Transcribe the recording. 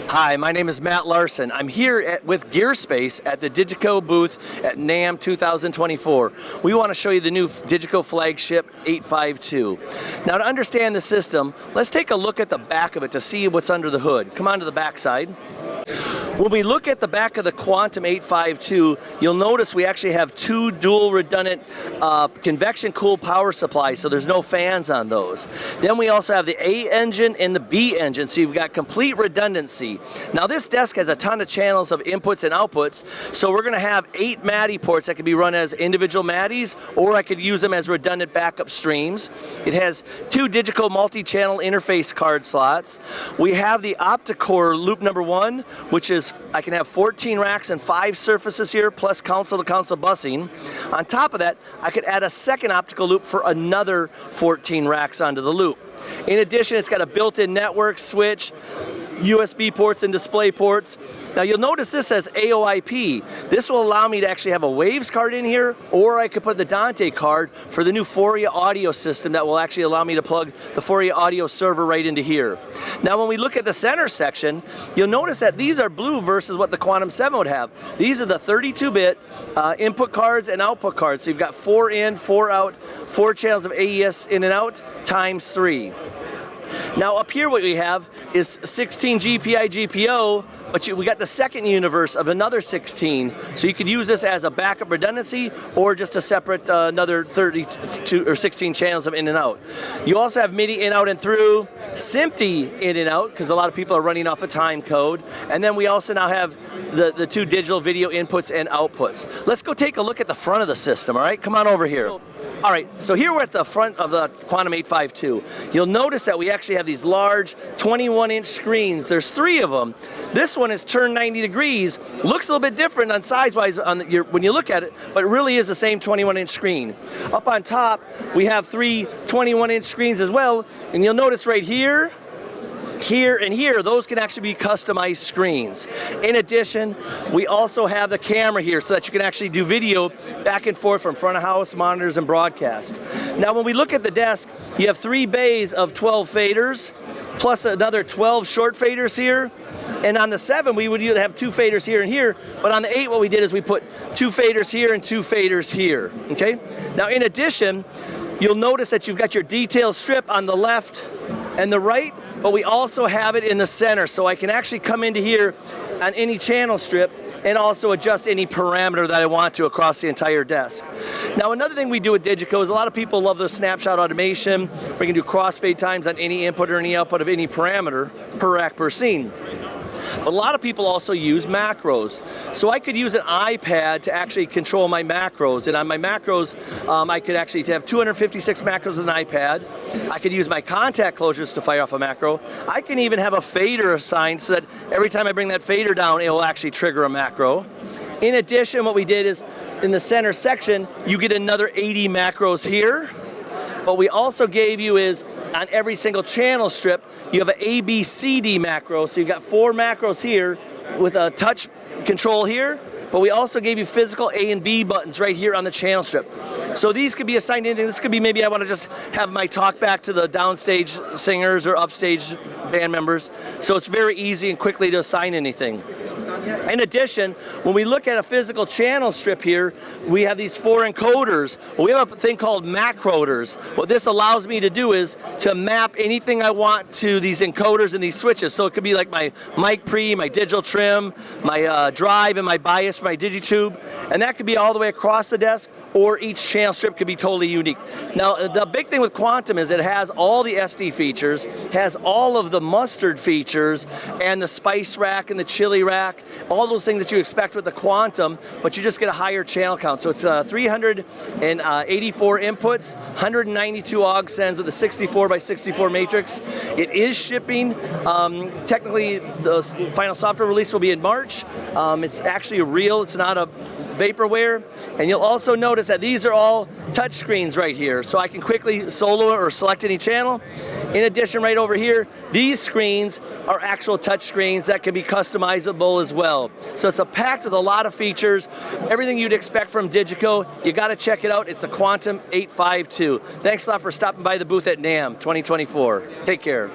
Hi, my name is Matt Larson. I'm here with Gearspace at the DiGiCo booth at NAMM 2024. We want to show you the new DiGiCo flagship 852. Now, to understand the system, let's take a look at the back of it to see what's under the hood. Come on to the back side. When we look at the back of the Quantum 852, you'll notice we actually have two dual redundant convection cooled power supplies, so there's no fans on those. Then we also have the A engine and the B engine, so you've got complete redundancy. Now this desk has a ton of channels of inputs and outputs, so we're going to have 8 MADI ports that can be run as individual MADIs, or I could use them as redundant backup streams. It has 2 DiGiCo multi-channel interface card slots. We have the OptiCore loop number 1, which is I can have 14 racks and 5 surfaces here, plus console-to-console busing. On top of that, I could add a second optical loop for another 14 racks onto the loop. In addition, it's got a built-in network switch, USB ports and display ports. Now you'll notice this says AOIP. This will allow me to actually have a Waves card in here, or I could put the Dante card for the new Foria audio system that will actually allow me to plug the Foria audio server right into here. Now when we look at the center section, you'll notice that these are blue versus what the Quantum 7 would have. These are the 32-bit input cards and output cards. So you've got 4 in, 4 out, 4 channels of AES in and out, times 3. Now up here what we have is 16 GPI GPO, but we got the second universe of another 16, so you could use this as a backup redundancy or just a separate another 32 or 16 channels of in and out. You also have MIDI in, out, and through, SMPTE in and out, because a lot of people are running off a time code, and then we also now have the 2 digital video inputs and outputs. Let's go take a look at the front of the system, all right? Come on over here. All right, so here we're at the front of the Quantum 852. You'll notice that we actually have these large 21-inch screens. There's 3 of them. This one is turned 90 degrees. Looks a little bit different on size-wise when you look at it, but it really is the same 21-inch screen. Up on top, we have 3 21-inch screens as well, and you'll notice right here, here and here, those can actually be customized screens. In addition, we also have the camera here so that you can actually do video back and forth from front of house monitors and broadcast. Now when we look at the desk, you have 3 bays of 12 faders, plus another 12 short faders here. And on the 7, we would have 2 faders here and here, but on the 8, what we did is we put 2 faders here and 2 faders here, okay? Now in addition, you'll notice that you've got your detail strip on the left and the right, but we also have it in the center, so I can actually come into here on any channel strip and also adjust any parameter that I want to across the entire desk. Now another thing we do with DiGiCo is a lot of people love the snapshot automation. We can do crossfade times on any input or any output of any parameter per rack per scene. But a lot of people also use macros. So I could use an iPad to actually control my macros. And on my macros, I could actually have 256 macros with an iPad. I could use my contact closures to fire off a macro. I can even have a fader assigned so that every time I bring that fader down, it will actually trigger a macro. In addition, what we did is in the center section, you get another 80 macros here. What we also gave you is, on every single channel strip, you have an ABCD macro, so you've got 4 macros here with a touch control here, but we also gave you physical A and B buttons right here on the channel strip. So these could be assigned to anything. This could be maybe I want to just have my talk back to the downstage singers or upstage band members, so it's very easy and quickly to assign anything. In addition, when we look at a physical channel strip here, we have these 4 encoders. We have a thing called macroders. What this allows me to do is to map anything I want to these encoders and these switches. So it could be like my mic pre, my digital trim, my drive, and my bias for my digitube. And that could be all the way across the desk, or each channel strip could be totally unique. Now, the big thing with Quantum is it has all the SD features, has all of the mustard features, and the spice rack and the chili rack, all those things that you expect with the Quantum, but you just get a higher channel count. So it's 384 inputs, 192 aux sends with a 64 by 64 matrix. It is shipping. Technically, the final software release will be in March. It's actually real. It's not a vaporware. And you'll also notice that these are all touch screens right here, so I can quickly solo or select any channel. In addition, right over here, these screens are actual touch screens that can be customizable as well. So it's packed with a lot of features, everything you'd expect from DiGiCo. You got to check it out. It's the Quantum 852. Thanks a lot for stopping by the booth at NAMM 2024. Take care.